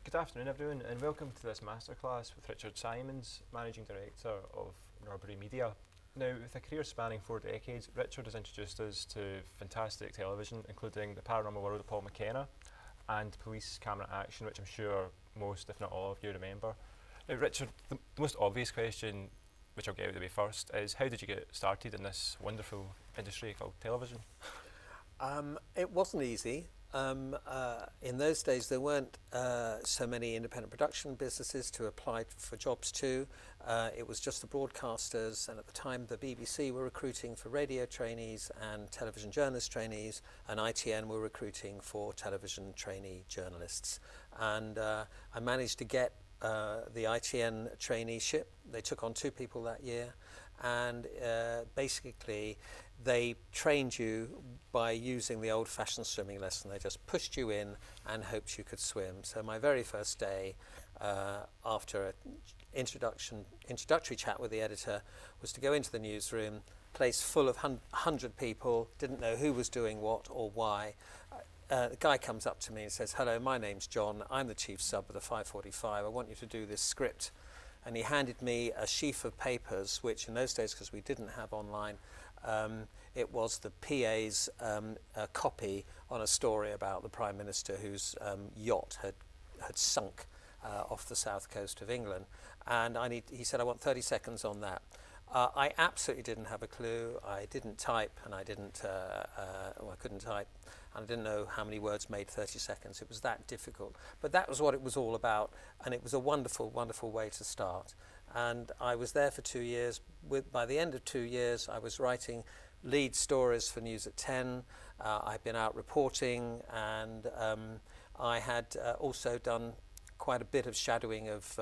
Good afternoon, everyone, and welcome to this masterclass with Richard Simons, Managing Director of Norbury Media. Now, with a career spanning 4 decades, Richard has introduced us to fantastic television, including The Paranormal World of Paul McKenna and Police Camera Action, which I'm sure most, if not all of you, remember. Now, Richard, the most obvious question, which I'll get out of the way first, is how did you get started in this wonderful industry called television? It wasn't easy. In those days, there weren't so many independent production businesses to apply for jobs to. It was just the broadcasters, and at the time, the BBC were recruiting for radio trainees and television journalist trainees, and ITN were recruiting for television trainee journalists. And I managed to get the ITN traineeship. They took on 2 people that year, and basically they trained you by using the old-fashioned swimming lesson. They just pushed you in and hoped you could swim. So my very first day after an introductory chat with the editor was to go into the newsroom, place full of 100 people, didn't know who was doing what or why. The guy comes up to me and says, "Hello, my name's John. I'm the chief sub of the 545. I want you to do this script." And he handed me a sheaf of papers, which in those days, because we didn't have online, it was the PA's copy on a story about the Prime Minister whose yacht had sunk off the south coast of England. And he said, "I want 30 seconds on that." I absolutely didn't have a clue. I didn't type, and I couldn't type, and I didn't know how many words made 30 seconds. It was that difficult. But that was what it was all about, and it was a wonderful, wonderful way to start. And I was there for 2 years. By the end of 2 years, I was writing lead stories for News at 10. I'd been out reporting, and I had also done quite a bit of shadowing of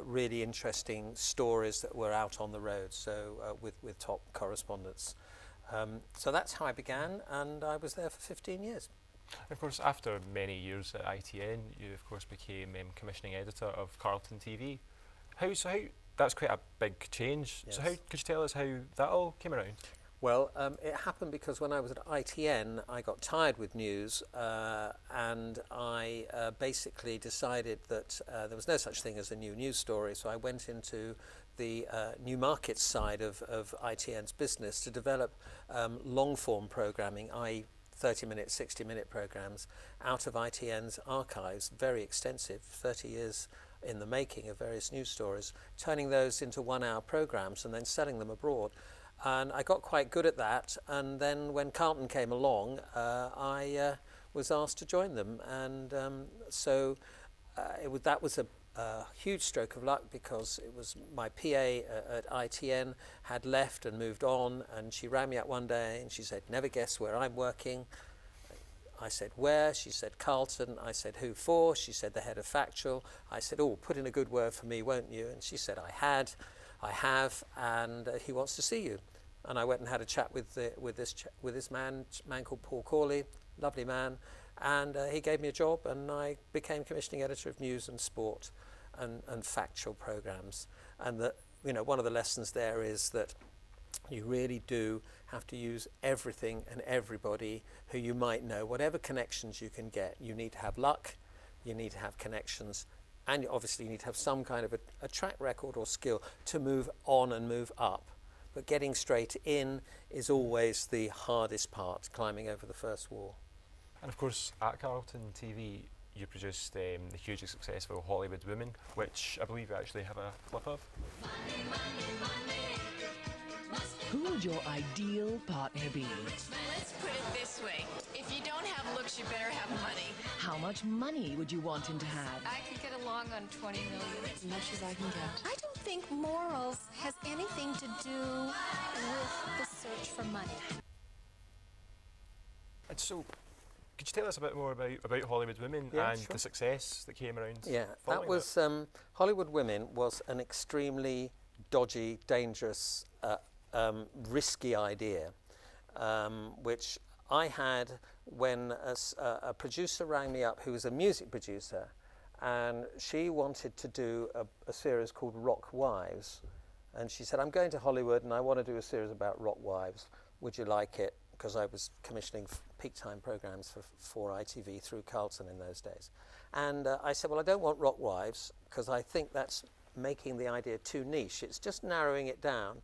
really interesting stories that were out on the road, so with top correspondents. So that's how I began, and I was there for 15 years. Of course, after many years at ITN, you of course became commissioning editor of Carlton TV. That's quite a big change. Yes. So could you tell us how that all came around? Well, it happened because when I was at ITN, I got tired with news, and I basically decided that there was no such thing as a new news story. So I went into the new markets side of ITN's business to develop long-form programming, i.e. 30-minute, 60-minute programs out of ITN's archives, very extensive, 30 years in the making of various news stories, turning those into 1-hour programs and then selling them abroad. And I got quite good at that, and then when Carlton came along, I was asked to join them, and that was a huge stroke of luck, because it was my PA at ITN had left and moved on, and she rang me up one day and she said, "Never guess where I'm working." I said, "Where?" She said, "Carlton." I said, "Who for?" She said, "The head of factual." I said, "Oh, put in a good word for me, won't you?" And she said, I have, and he wants to see you. And I went and had a chat with this man called Paul Corley, lovely man, and he gave me a job, and I became commissioning editor of news and sport and factual programs. And one of the lessons there is that you really do have to use everything and everybody who you might know, whatever connections you can get. You need to have luck, you need to have connections, and obviously you need to have some kind of a track record or skill to move on and move up. But getting straight in is always the hardest part, climbing over the first wall. And of course, at Carlton TV, you produced the hugely successful Hollywood Women, which I believe you actually have a clip of. Who would your ideal partner be? Let's put it this way. If you don't have looks, you better have money. How much money would you want him to have? I could get along on 20 million. As much as I can get. I don't think morals has anything to do with the search for money. And so, could you tell us a bit more about Hollywood Women Yeah, and sure. the success that came around? Yeah, that following was Hollywood Women was an extremely dodgy, dangerous, risky idea, which I had when a producer rang me up who was a music producer, and she wanted to do a series called Rock Wives, and she said, "I'm going to Hollywood and I want to do a series about rock wives. Would you like it? because I was commissioning peak time programs for ITV through Carlton in those days. And I said, well, I don't want Rock Wives because I think that's making the idea too niche. It's just narrowing it down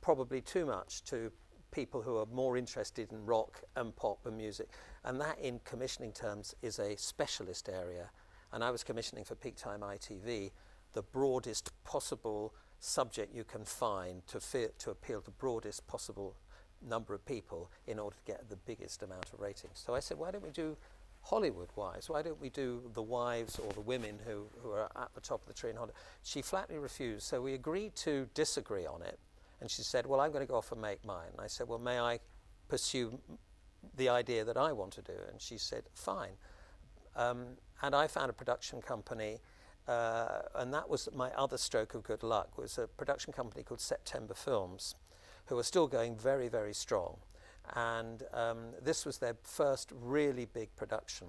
probably too much to people who are more interested in rock and pop and music. And that in commissioning terms is a specialist area. And I was commissioning for peak time ITV, the broadest possible subject you can find to appeal to the broadest possible number of people in order to get the biggest amount of ratings. So I said, why don't we do Hollywood wives? Why don't we do the wives or the women who are at the top of the tree in Hollywood? She flatly refused, so we agreed to disagree on it. And she said, well, I'm going to go off and make mine. And I said, well, may I pursue the idea that I want to do? And she said, fine. And I found a production company, and that was my other stroke of good luck, was a production company called September Films, who are still going very, very strong. And this was their first really big production.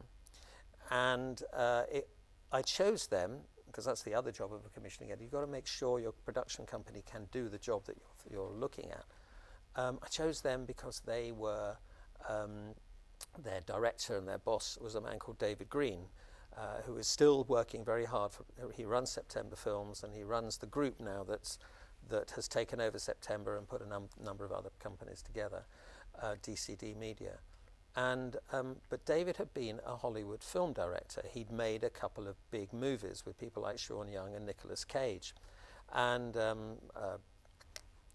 And I chose them, because that's the other job of a commissioning editor. You've got to make sure your production company can do the job that you're looking at. I chose them because they were, their director and their boss was a man called David Green, who is still working very hard. He runs September Films, and he runs the group now that has taken over September and put a number of other companies together, DCD Media. And but David had been a Hollywood film director. He'd made a couple of big movies with people like Sean Young and Nicolas Cage. And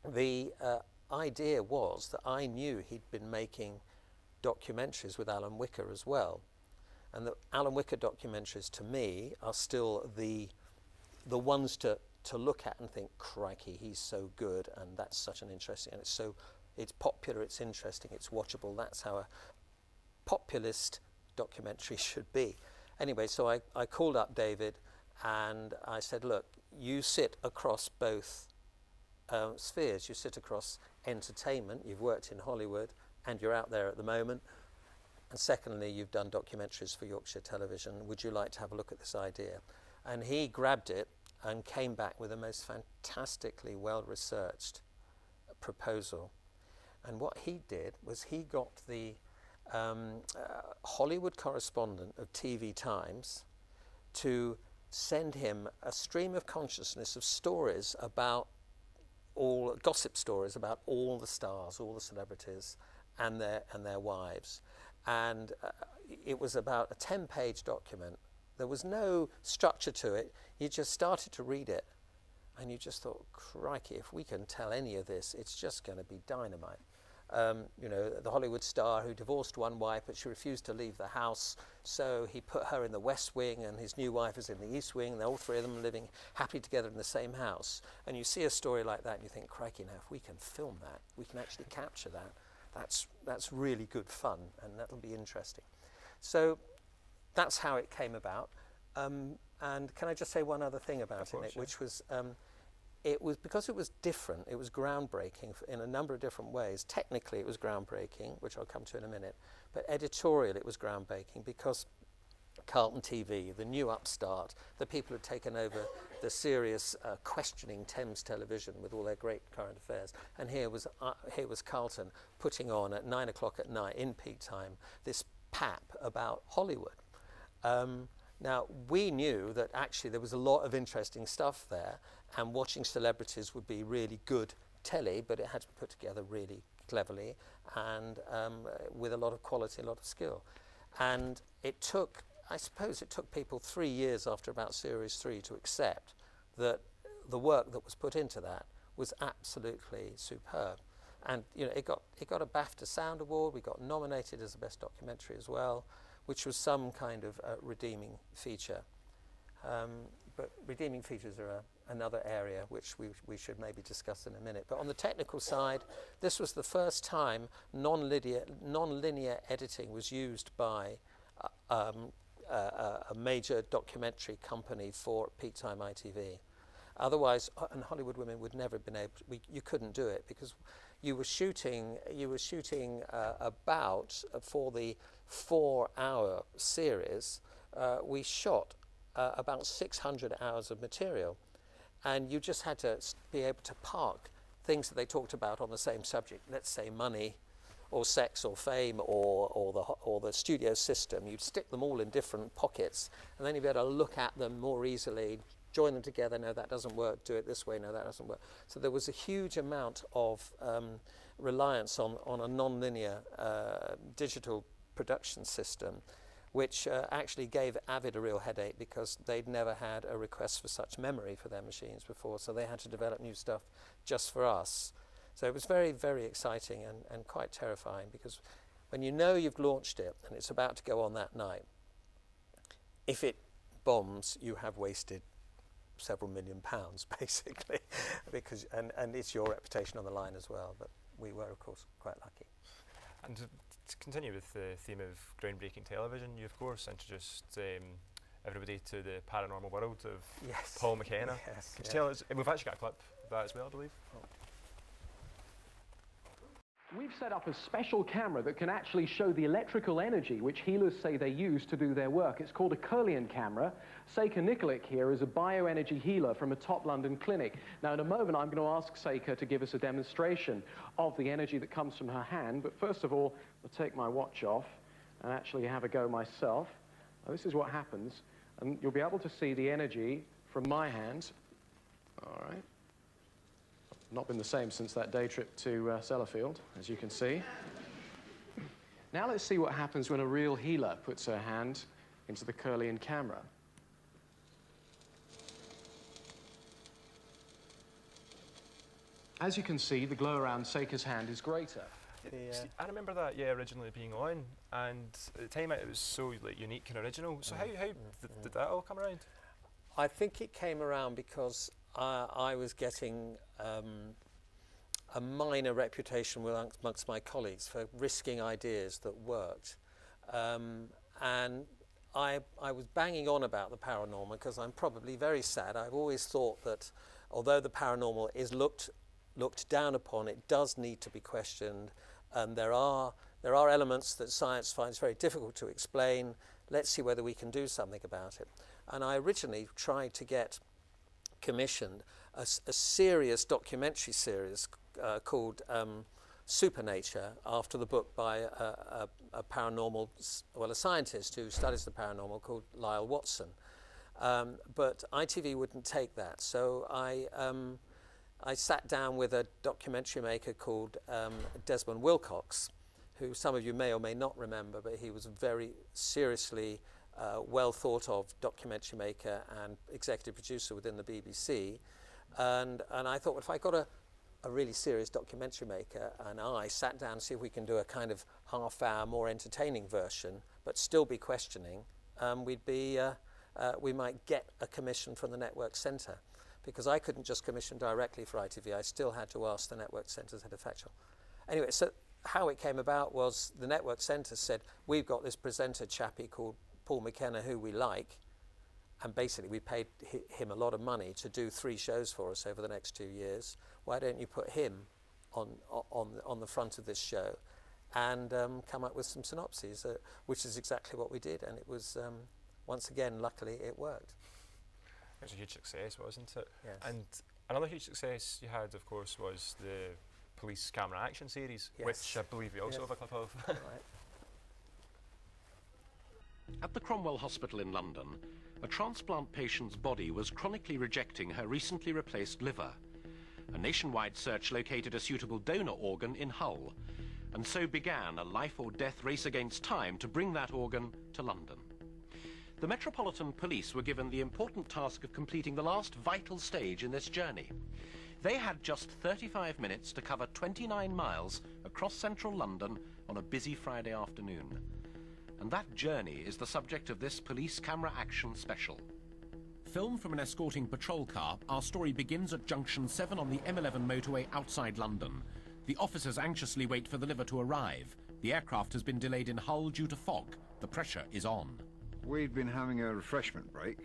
the idea was that I knew he'd been making documentaries with Alan Wicker as well. And the Alan Wicker documentaries, to me, are still the ones to look at and think, crikey, he's so good, and that's such an interesting, and it's popular, it's interesting, it's watchable. That's how a populist documentary should be. Anyway, so I called up David and I said, look, you sit across both spheres. You sit across entertainment, you've worked in Hollywood, and you're out there at the moment. And secondly, you've done documentaries for Yorkshire Television. Would you like to have a look at this idea? And he grabbed it and came back with a most fantastically well-researched proposal. And what he did was he got the Hollywood correspondent of TV Times to send him a stream of consciousness of stories about gossip stories about all the stars, all the celebrities and their wives. And it was about a 10-page document. There was no structure to it. You just started to read it and you just thought, crikey, if we can tell any of this, it's just going to be dynamite. You know, the Hollywood star who divorced one wife, but she refused to leave the house, so he put her in the West Wing and his new wife is in the East Wing. All three of them living happily together in the same house. And you see a story like that and you think, crikey, now if we can film that, we can actually capture that, that's really good fun, and that'll be interesting. So that's how it came about. And can I just say one other thing about it, which was it was because it was different, it was groundbreaking in a number of different ways. Technically it was groundbreaking, which I'll come to in a minute, but editorial it was groundbreaking because Carlton TV, the new upstart, the people who had taken over the serious questioning Thames Television with all their great current affairs, and here was Carlton putting on at 9 o'clock at night in peak time this pap about Hollywood. Now, we knew that actually there was a lot of interesting stuff there, and watching celebrities would be really good telly, but it had to be put together really cleverly and with a lot of quality, a lot of skill. And it took, I suppose it took people 3 years after about Series 3 to accept that the work that was put into that was absolutely superb. And you know, it got a BAFTA Sound Award. We got nominated as the best documentary as well, which was some kind of redeeming feature. But redeeming features are another area which we should maybe discuss in a minute. But on the technical side, this was the first time non-linear editing was used by a major documentary company for peak time ITV. Otherwise, and Hollywood Women would never have been able to, you couldn't do it because you were shooting about, for the 4-hour series, we shot about 600 hours of material. And you just had to be able to park things that they talked about on the same subject, let's say money or sex or fame or the studio system. You'd stick them all in different pockets, and then you'd be able to look at them more easily, join them together. No, that doesn't work. Do it this way. No, that doesn't work. So there was a huge amount of reliance on a non-linear digital production system, which actually gave Avid a real headache because they'd never had a request for such memory for their machines before, so they had to develop new stuff just for us. So it was very, very exciting and quite terrifying, because when you know you've launched it and it's about to go on that night, if it bombs, you have wasted several £1 million basically, because and it's your reputation on the line as well. But we were, of course, quite lucky. And to continue with the theme of groundbreaking television, you of course introduced everybody to the paranormal world of Paul McKenna. Yes, Could you tell us, and we've actually got a clip of that as well, I believe. We've set up a special camera that can actually show the electrical energy which healers say they use to do their work. It's called a Kirlian camera. Seika Nikolic here is a bioenergy healer from a top London clinic. Now, in a moment, I'm going to ask Seika to give us a demonstration of the energy that comes from her hand. But first of all, I'll take my watch off and actually have a go myself. Now, this is what happens. And you'll be able to see the energy from my hands. All right. Not been the same since that day trip to Sellafield, as you can see. Now let's see what happens when a real healer puts her hand into the Kirlian camera. As you can see, the glow around Seika's hand is greater. See, I remember that, originally being on, and at the time it was so unique and original. So how did that all come around? I think it came around because I was getting a minor reputation amongst my colleagues for risking ideas that worked. And I was banging on about the paranormal because I'm probably very sad. I've always thought that although the paranormal is looked down upon, it does need to be questioned. And there are elements that science finds very difficult to explain. Let's see whether we can do something about it. And I originally tried to get commissioned a serious documentary series called Supernature, after the book by a paranormal, a scientist who studies the paranormal called Lyle Watson. But ITV wouldn't take that, so I sat down with a documentary maker called Desmond Wilcox, who some of you may or may not remember, but he was a very seriously well thought of documentary maker and executive producer within the BBC. And I thought, well, if I got a really serious documentary maker and I sat down to see if we can do a kind of half-hour, more entertaining version, but still be questioning, we might get a commission from the Network Centre, because I couldn't just commission directly for ITV. I still had to ask the Network Centre's head of factual. Anyway, so how it came about was the Network Centre said, we've got this presenter chappie called Paul McKenna who we like, and basically we paid him a lot of money to do 3 shows for us over the next 2 years. Why don't you put him on the front of this show and come up with some synopses, which is exactly what we did. And it was, once again, luckily it worked. It was a huge success, wasn't it? Yes. And another huge success you had, of course, was the Police Camera Action series, Yes. which I believe we also have a clip of. Right. At the Cromwell Hospital in London, a transplant patient's body was chronically rejecting her recently replaced liver. A nationwide search located a suitable donor organ in Hull, and so began a life or death race against time to bring that organ to London. The Metropolitan Police were given the important task of completing the last vital stage in this journey. They had just 35 minutes to cover 29 miles across central London on a busy Friday afternoon. And that journey is the subject of this Police Camera Action special. Filmed from an escorting patrol car, our story begins at junction 7 on the M11 motorway outside London. The officers anxiously wait for the liver to arrive. The aircraft has been delayed in Hull due to fog. The pressure is on. We'd been having a refreshment break.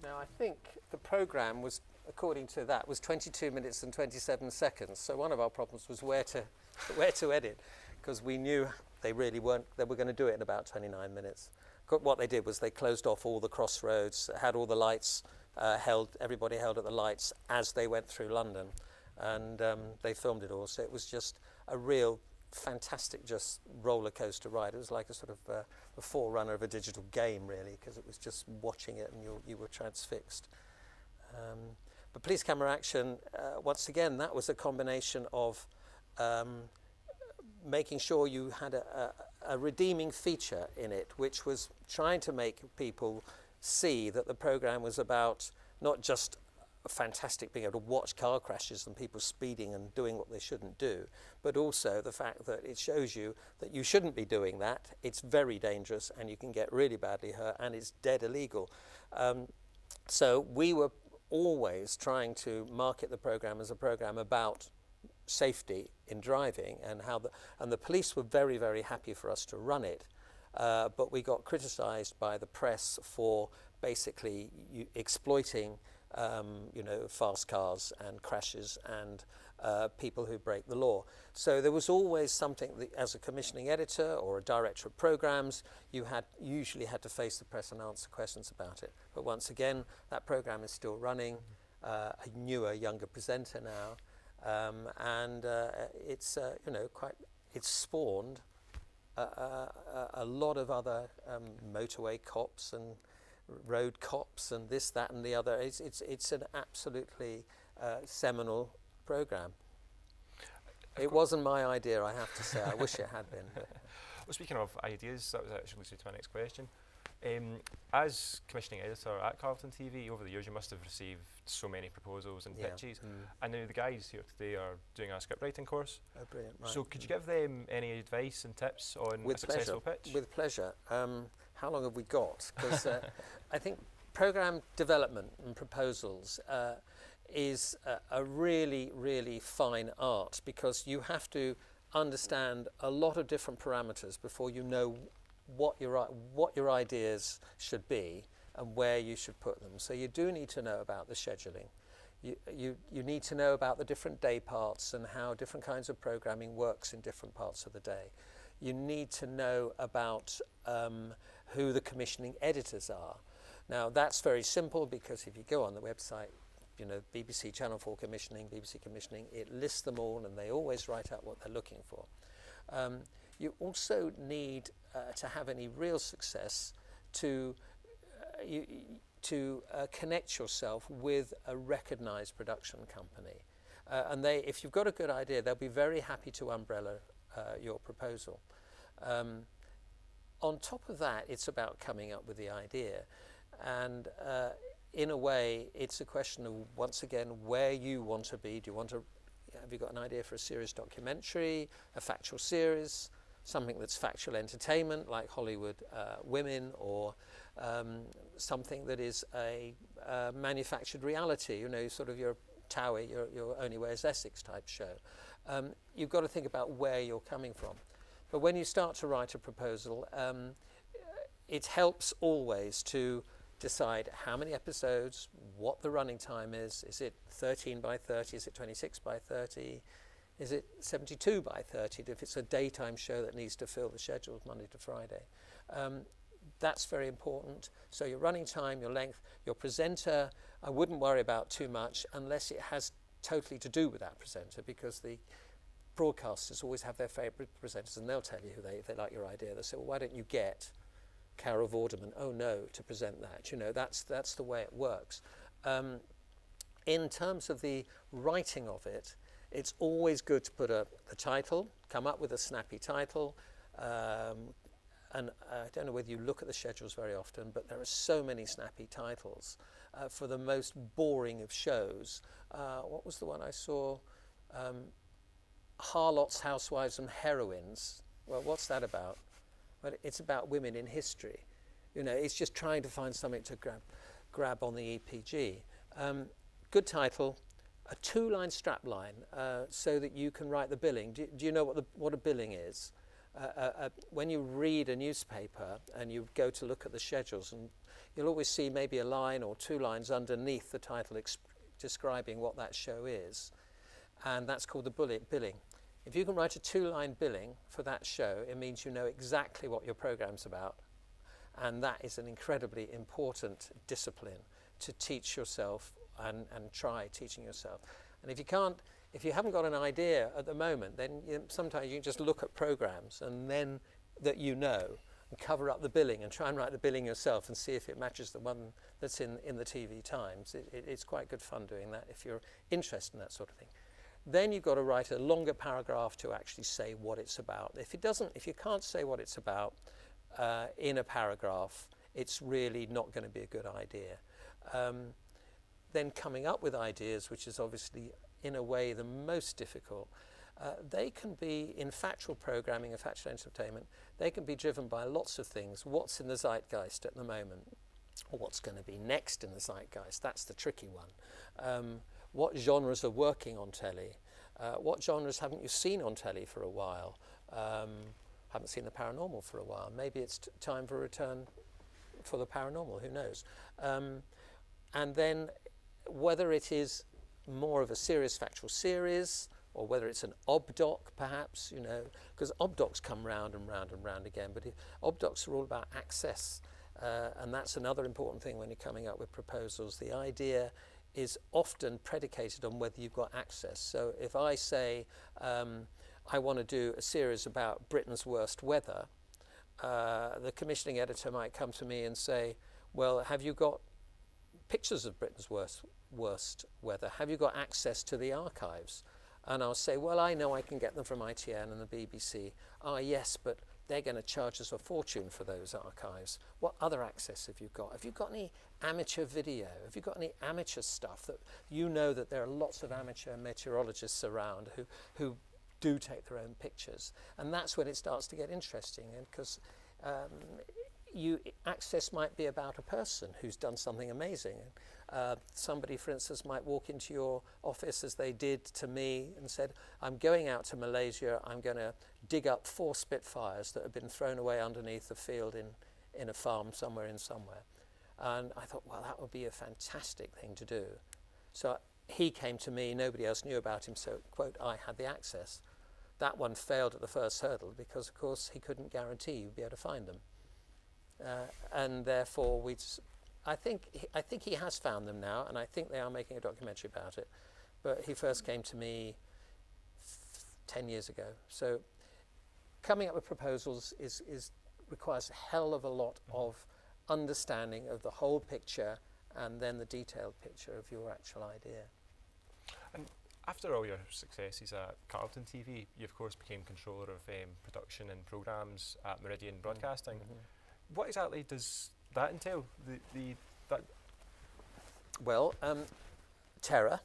Now, I think the programme was, according to that, was 22 minutes and 27 seconds. So one of our problems was where to edit, because we knew they were going to do it in about 29 minutes. What they did was they closed off all the crossroads, had all the lights everybody held at the lights as they went through London, and they filmed it all. So it was just a real fantastic just roller coaster ride. It was like a sort of a forerunner of a digital game, really, because it was just watching it and you were transfixed. But police camera action, once again, that was a combination of making sure you had a redeeming feature in it, which was trying to make people see that the program was about not just fantastic being able to watch car crashes and people speeding and doing what they shouldn't do, but also the fact that it shows you that you shouldn't be doing that. It's very dangerous and you can get really badly hurt and it's dead illegal. So we were always trying to market the program as a program about safety in driving, and the police were very, very happy for us to run it, but we got criticised by the press for basically exploiting fast cars and crashes and people who break the law. So there was always something that, as a commissioning editor or a director of programs, you usually had to face the press and answer questions about it. But once again, that program is still running, a newer, younger presenter now, and it's it's spawned a lot of other motorway cops and road cops and this, that, and the other. It's an absolutely seminal program. It wasn't my idea, I have to say. I wish it had been. But. Well, speaking of ideas, that was actually to my next question. As commissioning editor at Carlton TV, over the years you must have received so many proposals and pitches. I know the guys here today are doing a script writing course. Oh, brilliant. Right. So could you give them any advice and tips on a successful pitch? With pleasure. How long have we got? Because I think programme development and proposals is a really, really fine art, because you have to understand a lot of different parameters before you know what your ideas should be and where you should put them. So you do need to know about the scheduling. You need to know about the different day parts and how different kinds of programming works in different parts of the day. You need to know about who the commissioning editors are. Now that's very simple, because if you go on the website, BBC Channel 4 commissioning, BBC commissioning, it lists them all and they always write out what they're looking for. You also need to have any real success to connect yourself with a recognised production company. And if you've got a good idea, they'll be very happy to umbrella your proposal. On top of that, it's about coming up with the idea. And in a way, it's a question of, once again, where you want to be. Have you got an idea for a serious documentary, a factual series, something that's factual entertainment like Hollywood Women, or something that is a manufactured reality, sort of your Towie, your Only Way is Essex type show. You've got to think about where you're coming from. But when you start to write a proposal, it helps always to decide how many episodes, what the running time is it 13 by 30, is it 26 by 30, is it 72 by 30 if it's a daytime show that needs to fill the schedules Monday to Friday. That's very important. So your running time, your length, your presenter, I wouldn't worry about too much unless it has totally to do with that presenter, because the broadcasters always have their favourite presenters and they'll tell you if they like your idea. They'll say, well, why don't you get Carol Vorderman, to present that. That's the way it works. In terms of the writing of it, it's always good to put the title, come up with a snappy title. And I don't know whether you look at the schedules very often, but there are so many snappy titles for the most boring of shows. What was the one I saw? Harlots, Housewives and Heroines. Well, what's that about? But it's about women in history. It's just trying to find something to grab on the EPG. Good title, a 2-line strapline, so that you can write the billing. Do you know what a billing is? When you read a newspaper and you go to look at the schedules, and you'll always see maybe a line or 2 lines underneath the title describing what that show is, and that's called the billing. If you can write a 2-line billing for that show, it means you know exactly what your program's about, and that is an incredibly important discipline to teach yourself and try teaching yourself. And if you can't if you haven't got an idea at the moment, then sometimes you can just look at programs and then that you know, and cover up the billing and try and write the billing yourself and see if it matches the one that's in the TV Times. It's quite good fun doing that if you're interested in that sort of thing. Then you've got to write a longer paragraph to actually say what it's about. If you can't say what it's about in a paragraph, it's really not going to be a good idea. Then coming up with ideas, which is obviously in a way the most difficult, they can be, in factual programming and factual entertainment, they can be driven by lots of things. What's in the zeitgeist at the moment? Or what's going to be next in the zeitgeist? That's the tricky one. What genres are working on telly? What genres haven't you seen on telly for a while? Haven't seen the paranormal for a while. Maybe it's time for a return for the paranormal, who knows? And then whether it is more of a serious factual series, or whether it's an obdoc perhaps, because obdocs come round and round and round again, but obdocs are all about access, and that's another important thing when you're coming up with proposals. The idea is often predicated on whether you've got access. So if I say I want to do a series about Britain's worst weather, the commissioning editor might come to me and say, well, have you got pictures of Britain's worst weather? Have you got access to the archives? And I'll say, well, I know I can get them from ITN and the BBC. Ah, yes, but they're going to charge us a fortune for those archives. What other access have you got? Have you got any amateur video? Have you got any amateur stuff that that there are lots of amateur meteorologists around who do take their own pictures? And that's when it starts to get interesting, because access might be about a person who's done something amazing. Somebody, for instance, might walk into your office, as they did to me, and said, I'm going out to Malaysia, I'm going to dig up 4 Spitfires that have been thrown away underneath the field in a farm somewhere. And I thought, well, that would be a fantastic thing to do. So he came to me, nobody else knew about him, so, quote, I had the access. That one failed at the first hurdle because, of course, he couldn't guarantee you'd be able to find them. And therefore, I think he has found them now, and I think they are making a documentary about it. But he first came to me 10 years ago. So coming up with proposals requires a hell of a lot of understanding of the whole picture and then the detailed picture of your actual idea. And after all your successes at Carlton TV, you of course became controller of production and programmes at Meridian Broadcasting. Mm-hmm. What exactly does that entail? Well, terror,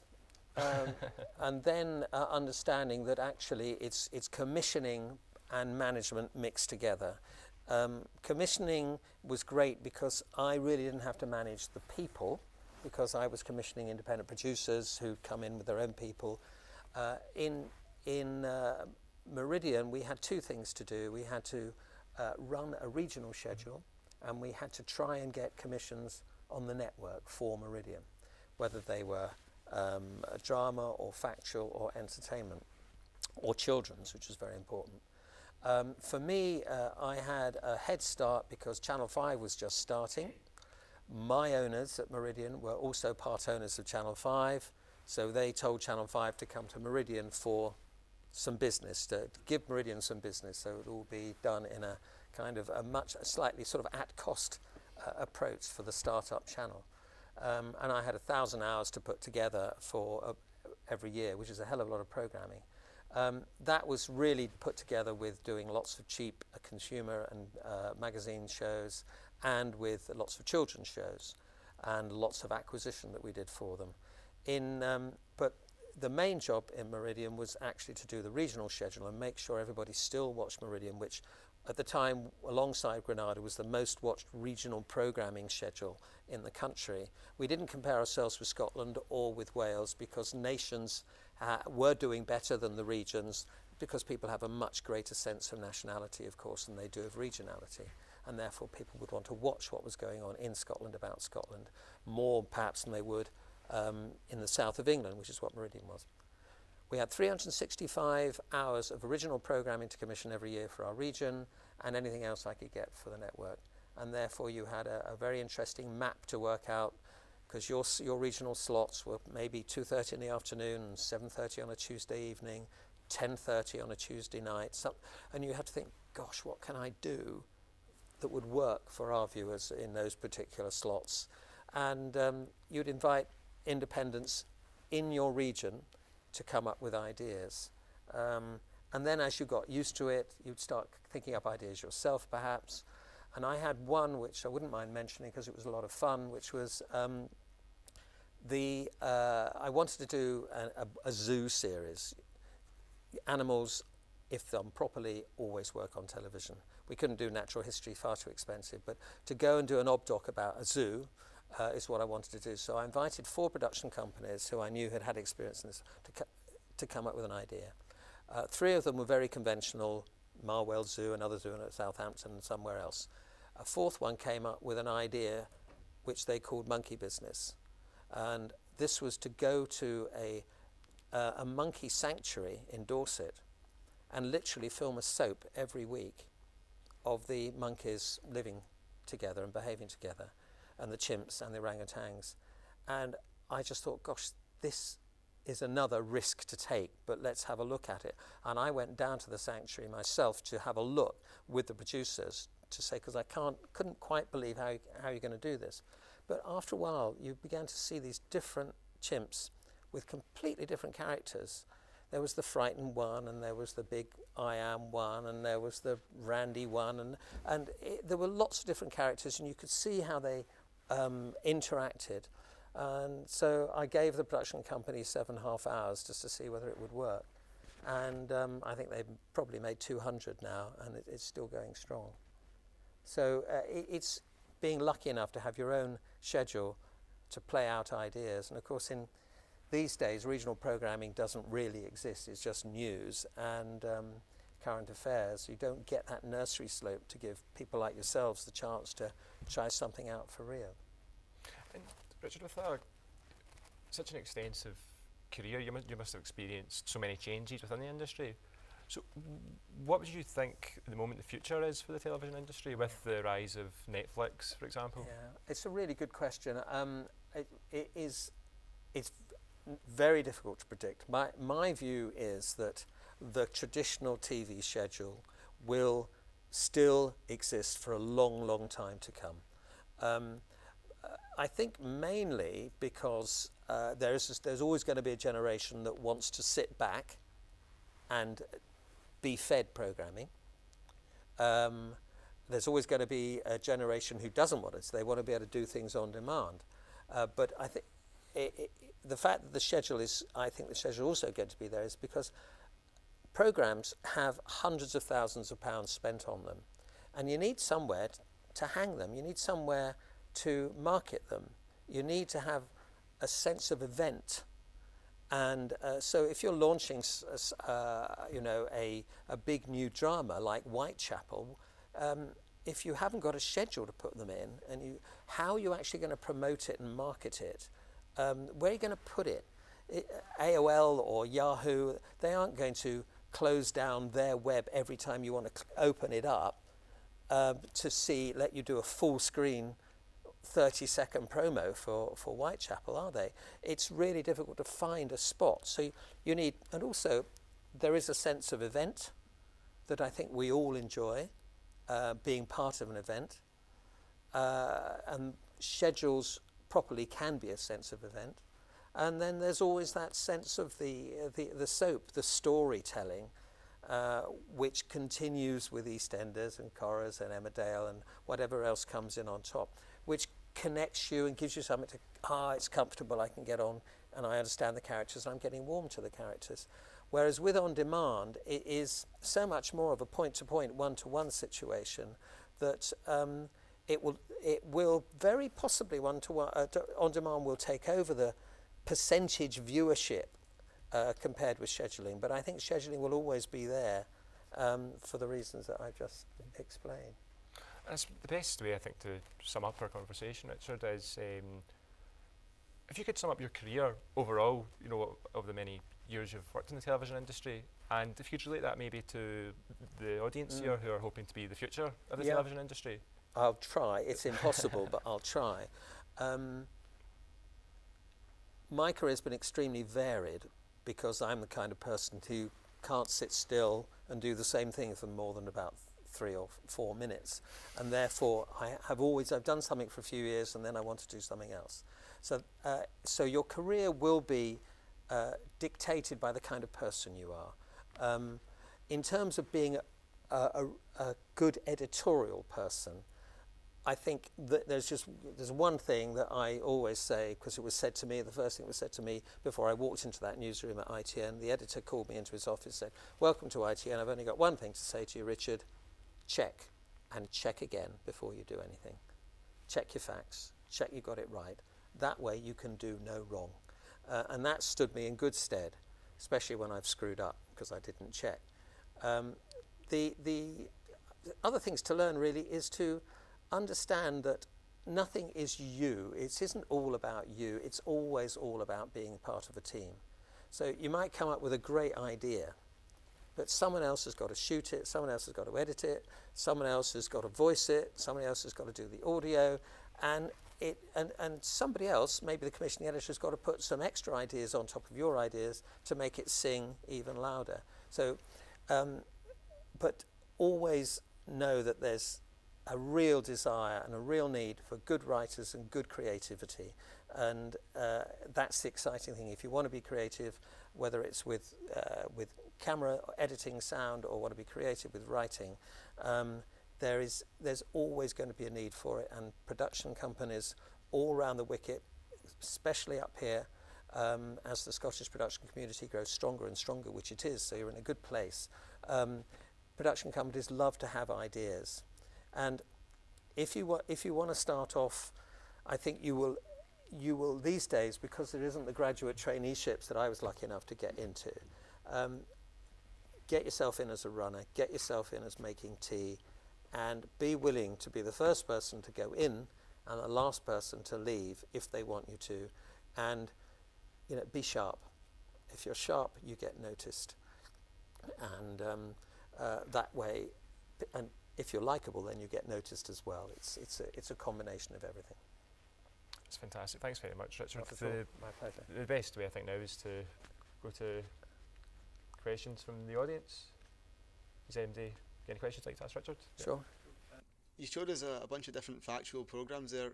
and then understanding that actually it's commissioning and management mixed together. Commissioning was great because I really didn't have to manage the people, because I was commissioning independent producers who'd come in with their own people. In Meridian, we had 2 things to do. We had to run a regional schedule, and we had to try and get commissions on the network for Meridian, whether they were drama or factual or entertainment or children's, which was very important. For me, I had a head start because Channel 5 was just starting. My owners at Meridian were also part owners of Channel 5, so they told Channel 5 to come to Meridian for some business, to give Meridian some business, so it will all be done in a kind of a slightly sort of at cost approach for the startup channel. And I had 1,000 hours to put together for every year, which is a hell of a lot of programming. That was really put together with doing lots of cheap consumer and magazine shows, and with lots of children's shows, and lots of acquisition that we did for them. But the main job in Meridian was actually to do the regional schedule and make sure everybody still watched Meridian, which at the time, alongside Granada, was the most watched regional programming schedule in the country. We didn't compare ourselves with Scotland or with Wales because nations were doing better than the regions, because people have a much greater sense of nationality, of course, than they do of regionality. And therefore people would want to watch what was going on in Scotland about Scotland more perhaps than they would in the south of England, which is what Meridian was. We had 365 hours of original programming to commission every year for our region, and anything else I could get for the network. And therefore you had a very interesting map to work out because your regional slots were maybe 2:30 in the afternoon and 7:30 on a Tuesday evening, 10:30 on a Tuesday night, and you had to think, gosh, what can I do that would work for our viewers in those particular slots? And you'd invite independents in your region to come up with ideas. And then as you got used to it, you'd start thinking up ideas yourself, perhaps. And I had one which I wouldn't mind mentioning because it was a lot of fun, which was I wanted to do a zoo series. Animals, if done properly, always work on television. We couldn't do natural history, far too expensive, but to go and do an obdoc about a zoo is what I wanted to do. So I invited 4 production companies who I knew had experience in this to come up with an idea. 3 of them were very conventional, Marwell Zoo, another zoo at Southampton and somewhere else. A 4th one came up with an idea which they called Monkey Business. And this was to go to a monkey sanctuary in Dorset and literally film a soap every week of the monkeys living together and behaving together, and the chimps and the orangutans. And I just thought, gosh, this is another risk to take, but let's have a look at it. And I went down to the sanctuary myself to have a look with the producers to say, because I couldn't quite believe how you're going to do this. But after a while, you began to see these different chimps with completely different characters. There was the frightened one, and there was the big I am one, and there was the randy one, and there were lots of different characters, and you could see how they interacted. And so I gave the production company 7.5 hours just to see whether it would work. And I think they've probably made 200 now, and it's still going strong. So it's being lucky enough to have your own schedule to play out ideas. And of course, in these days, regional programming doesn't really exist. It's just news and current affairs. You don't get that nursery slope to give people like yourselves the chance to try something out for real. And Richard, with such an extensive career, you must have experienced so many changes within the industry. So what would you think at the moment the future is for the television industry with the rise of Netflix, for example? Yeah, it's a really good question. It's very difficult to predict. My view is that the traditional TV schedule will still exist for a long, long time to come. I think mainly because there's always going to be a generation that wants to sit back and be fed programming. There's always going to be a generation who doesn't want it. They want to be able to do things on demand. But I think the fact that the schedule is also going to be there is because programs have hundreds of thousands of pounds spent on them, and you need somewhere to hang them. You need somewhere to market them. You need to have a sense of event. And so if you're launching a big new drama like Whitechapel, if you haven't got a schedule to put them in, and how are you actually going to promote it and market it? Where are you going to put it? AOL or Yahoo, they aren't going to close down their web every time you want to open it up to let you do a full screen 30-second promo for Whitechapel, are they? It's really difficult to find a spot. So you need, and also there is a sense of event that I think we all enjoy, being part of an event, and schedules properly can be a sense of event. And then there's always that sense of the soap, the storytelling, which continues with EastEnders and Corrie and Emmerdale and whatever else comes in on top, which connects you and gives you something to, it's comfortable, I can get on, and I understand the characters, and I'm getting warm to the characters. Whereas with On Demand, it is so much more of a point-to-point, one-to-one situation that it will very possibly one-to-one, On Demand will take over the percentage viewership compared with scheduling, but I think scheduling will always be there for the reasons that I've just explained. That's the best way, I think, to sum up our conversation, Richard, is if you could sum up your career overall, over the many years you've worked in the television industry, and if you could relate that maybe to the audience here who are hoping to be the future of the television industry. I'll try. It's impossible, but I'll try. my career's been extremely varied because I'm the kind of person who can't sit still and do the same thing for more than about 3 or 4 minutes, and therefore I've done something for a few years and then I want to do something else. So your career will be dictated by the kind of person you are. In terms of being a good editorial person, I think that there's one thing that I always say, because it was said to me, the first thing that was said to me before I walked into that newsroom at ITN. The editor called me into his office and said, "Welcome to ITN, I've only got one thing to say to you, Richard. Check, and check again before you do anything. Check your facts, check you got it right. That way you can do no wrong." And that stood me in good stead, especially when I've screwed up, because I didn't check. The other things to learn really is to understand that nothing is you. It isn't all about you. It's always all about being part of a team. So you might come up with a great idea, but someone else has got to shoot it, someone else has got to edit it, someone else has got to voice it, someone else has got to do the audio, and somebody else, maybe the commissioning editor, has got to put some extra ideas on top of your ideas to make it sing even louder. So, but always know that there's a real desire and a real need for good writers and good creativity, and that's the exciting thing. If you want to be creative, whether it's with camera, editing, sound, or want to be creative with writing, there's always going to be a need for it. And production companies all around the wicket, especially up here, as the Scottish production community grows stronger and stronger, which it is, so you're in a good place. Production companies love to have ideas. And if you want to start off, I think you will these days, because there isn't the graduate traineeships that I was lucky enough to get into, get yourself in as a runner, get yourself in as making tea, and be willing to be the first person to go in and the last person to leave if they want you to, and be sharp. If you're sharp, you get noticed, and that way, and if you're likable, then you get noticed as well. It's a combination of everything. It's fantastic. Thanks very much, Richard. My pleasure. The best way, I think, now is to go to questions from the audience. Is anybody got any questions like to ask Richard? Sure. You showed us a bunch of different factual programs there.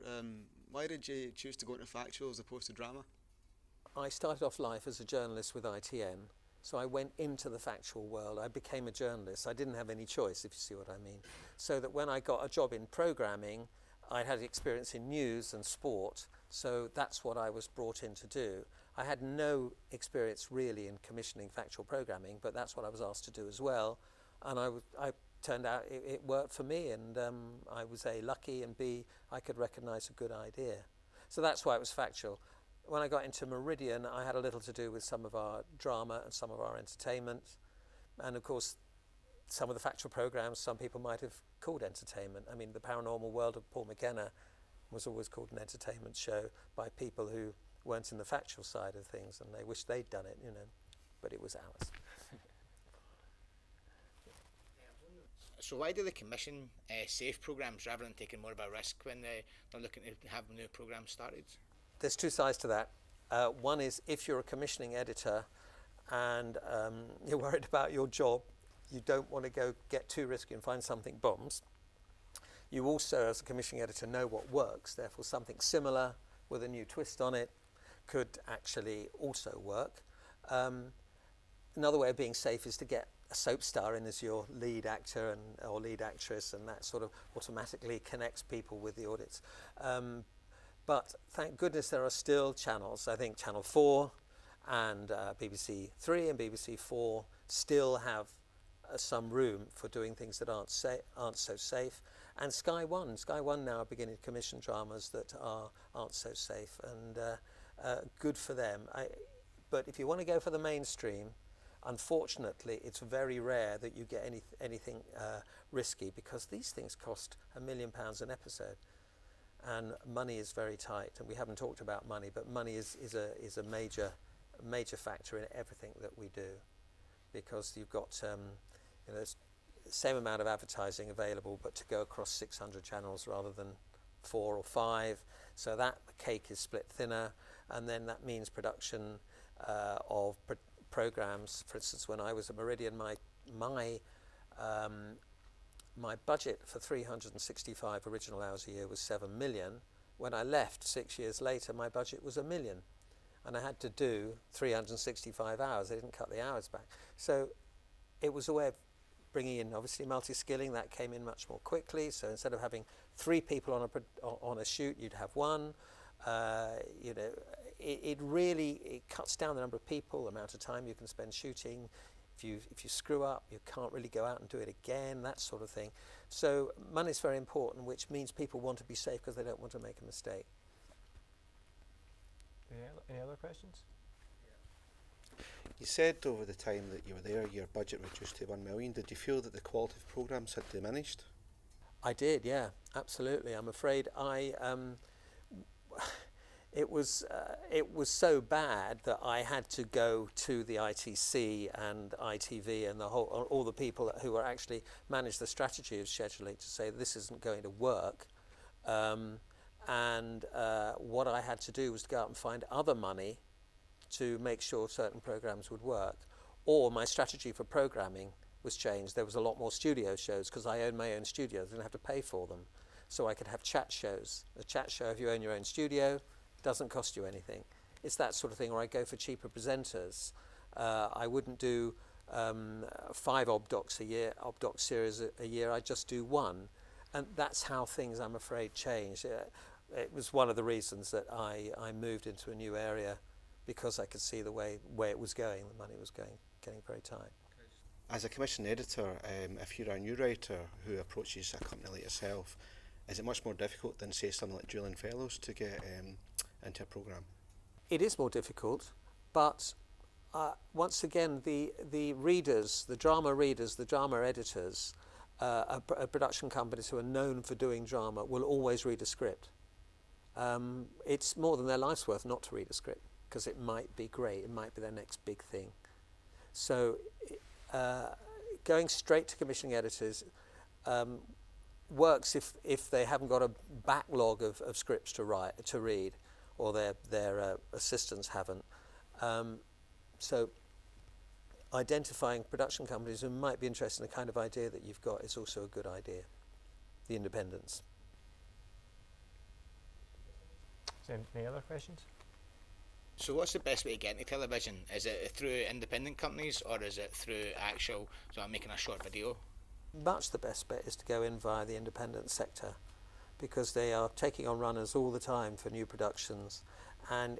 Why did you choose to go into factual as opposed to drama? I started off life as a journalist with ITN. So I went into the factual world. I became a journalist. I didn't have any choice, if you see what I mean. So that when I got a job in programming, I had experience in news and sport. So that's what I was brought in to do. I had no experience really in commissioning factual programming, but that's what I was asked to do as well. And I turned out it worked for me, and I was A, lucky, and B, I could recognise a good idea. So that's why it was factual. When I got into Meridian, I had a little to do with some of our drama and some of our entertainment. And of course, some of the factual programs, some people might have called entertainment. I mean, the Paranormal World of Paul McKenna was always called an entertainment show by people who weren't in the factual side of things, and they wished they'd done it, but it was ours. So why do they commission safe programs rather than taking more of a risk when they're looking to have new programs started? There's two sides to that. One is if you're a commissioning editor and you're worried about your job, you don't want to go get too risky and find something bombs. You also, as a commissioning editor, know what works. Therefore, something similar with a new twist on it could actually also work. Another way of being safe is to get a soap star in as your lead actor or lead actress, and that sort of automatically connects people with the audience. But thank goodness there are still channels. I think Channel 4 and BBC 3 and BBC 4 still have some room for doing things that aren't so safe. And Sky One now are beginning to commission dramas that aren't so safe, and good for them. But if you want to go for the mainstream, unfortunately, it's very rare that you get anything risky, because these things cost £1 million an episode. And money is very tight, and we haven't talked about money, but money is a major factor in everything that we do, because you've got the same amount of advertising available, but to go across 600 channels rather than 4 or 5, so that cake is split thinner. and then that means production of programs. For instance, when I was at Meridian, my budget for 365 original hours a year was 7 million. When I left 6 years later, my budget was 1 million. And I had to do 365 hours. They didn't cut the hours back. So it was a way of bringing in, obviously, multi-skilling. That came in much more quickly. So instead of having 3 people on a shoot, you'd have 1. You know, it really cuts down the number of people, the amount of time you can spend shooting. If you screw up, you can't really go out and do it again, that sort of thing. So money's very important, which means people want to be safe because they don't want to make a mistake. Any other questions? You said over the time that you were there, your budget reduced to 1 million. Did you feel that the quality of programmes had diminished? I did, yeah, absolutely. I'm afraid it was so bad that I had to go to the ITC and ITV and all the people who were actually manage the strategy of scheduling to say this isn't going to work. What I had to do was to go out and find other money to make sure certain programs would work. Or my strategy for programming was changed. There was a lot more studio shows because I own my own studios. I didn't have to pay for them. So I could have chat shows. A chat show, if you own your own studio, doesn't cost you anything. It's that sort of thing. Or I go for cheaper presenters. I wouldn't do 5 obdocs series a year. I just do 1. And that's how things, I'm afraid, changed. It was one of the reasons that I moved into a new area, because I could see the way it was going. The money was getting very tight. As a commissioned editor, if you're a new writer who approaches a company like yourself, is it much more difficult than, say, someone like Julian Fellows to get into a programme? It is more difficult, but once again, the readers, the drama readers, the drama editors, production companies who are known for doing drama will always read a script. It's more than their life's worth not to read a script, because it might be great, it might be their next big thing. So going straight to commissioning editors works if they haven't got a backlog of scripts to read, or their assistants haven't. So identifying production companies who might be interested in the kind of idea that you've got is also a good idea. The independence. Any other questions? So what's the best way to get into television? Is it through independent companies, or is it through actual, so I'm making a short video? Much the best bet is to go in via the independent sector, because they are taking on runners all the time for new productions, and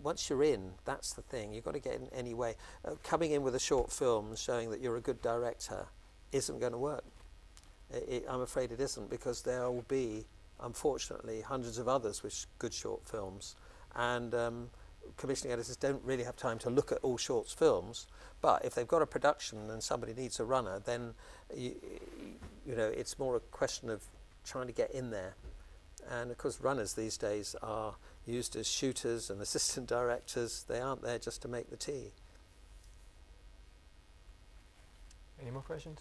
once you're in, that's the thing. You've got to get in any way. Coming in with a short film showing that you're a good director isn't going to work. I'm afraid it isn't, because there will be, unfortunately, hundreds of others with good short films, and commissioning editors don't really have time to look at all short films. But if they've got a production and somebody needs a runner, then you know, it's more a question of trying to get in there. And of course, runners these days are used as shooters and assistant directors. They aren't there just to make the tea. Any more questions?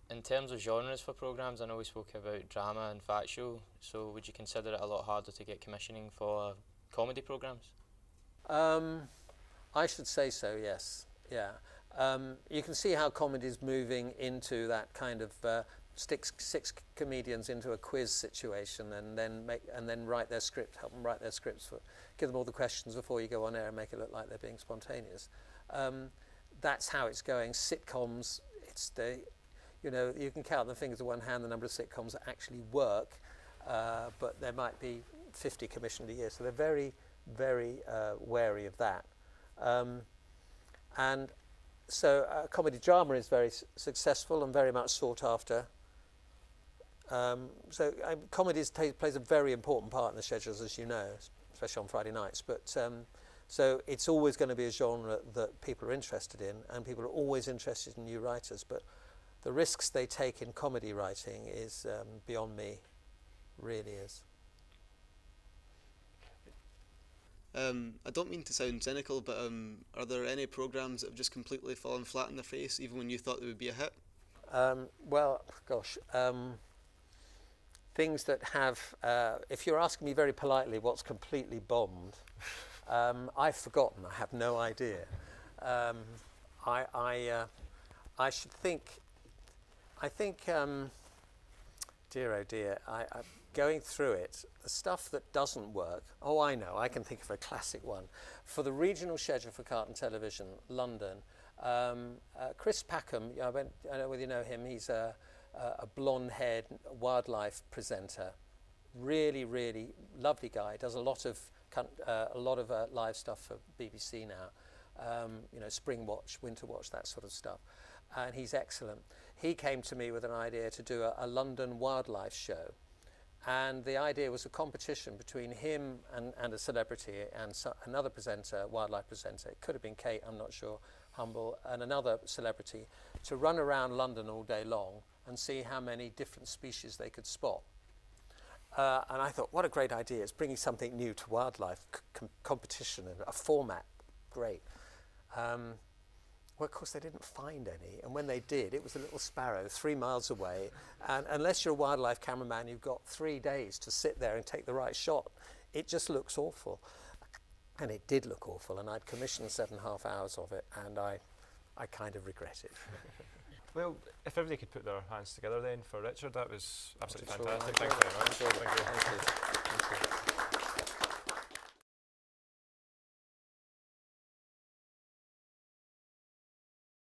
In terms of genres for programmes, I know we spoke about drama and factual, so would you consider it a lot harder to get commissioning for comedy programmes? I should say so, yes. Yeah. You can see how comedy is moving into that kind of stick 6 comedians into a quiz situation, and then write their script, help them write their scripts, give them all the questions before you go on air and make it look like they're being spontaneous. That's how it's going. Sitcoms, you know, you can count on the fingers of one hand the number of sitcoms that actually work, but there might be 50 commissioned a year, so they're very, very wary of that. And so comedy drama is very successful and very much sought after. So comedy plays a very important part in the schedules, as you know, especially on Friday nights. But so it's always going to be a genre that people are interested in, and people are always interested in new writers. But the risks they take in comedy writing is beyond me, really is. I don't mean to sound cynical, but are there any programmes that have just completely fallen flat in their face, even when you thought they would be a hit? Well, gosh, things that have, if you're asking me very politely what's completely bombed, I've forgotten. I have no idea. I should think. I think. Dear oh dear. Going through it, the stuff that doesn't work. Oh, I know. I can think of a classic one. For the regional schedule for Carlton Television, London, Chris Packham. I don't know whether you know him. He's a blonde-haired wildlife presenter. Really, really lovely guy. Does a lot of live stuff for BBC now. Spring Watch, Winter Watch, that sort of stuff. And he's excellent. He came to me with an idea to do a London wildlife show. And the idea was a competition between him and a celebrity and another presenter, wildlife presenter. It could have been Kate, I'm not sure, Humble, and another celebrity, to run around London all day long and see how many different species they could spot. And I thought, what a great idea. It's bringing something new to wildlife competition and a format. Great. Well, of course, they didn't find any. And when they did, it was a little sparrow 3 miles away. And unless you're a wildlife cameraman, you've got 3 days to sit there and take the right shot. It just looks awful. And it did look awful. And I'd commissioned 7.5 hours of it. And I kind of regret it. Well, if everybody could put their hands together then for Richard, that was absolutely fantastic. Thank you very much. Thank you.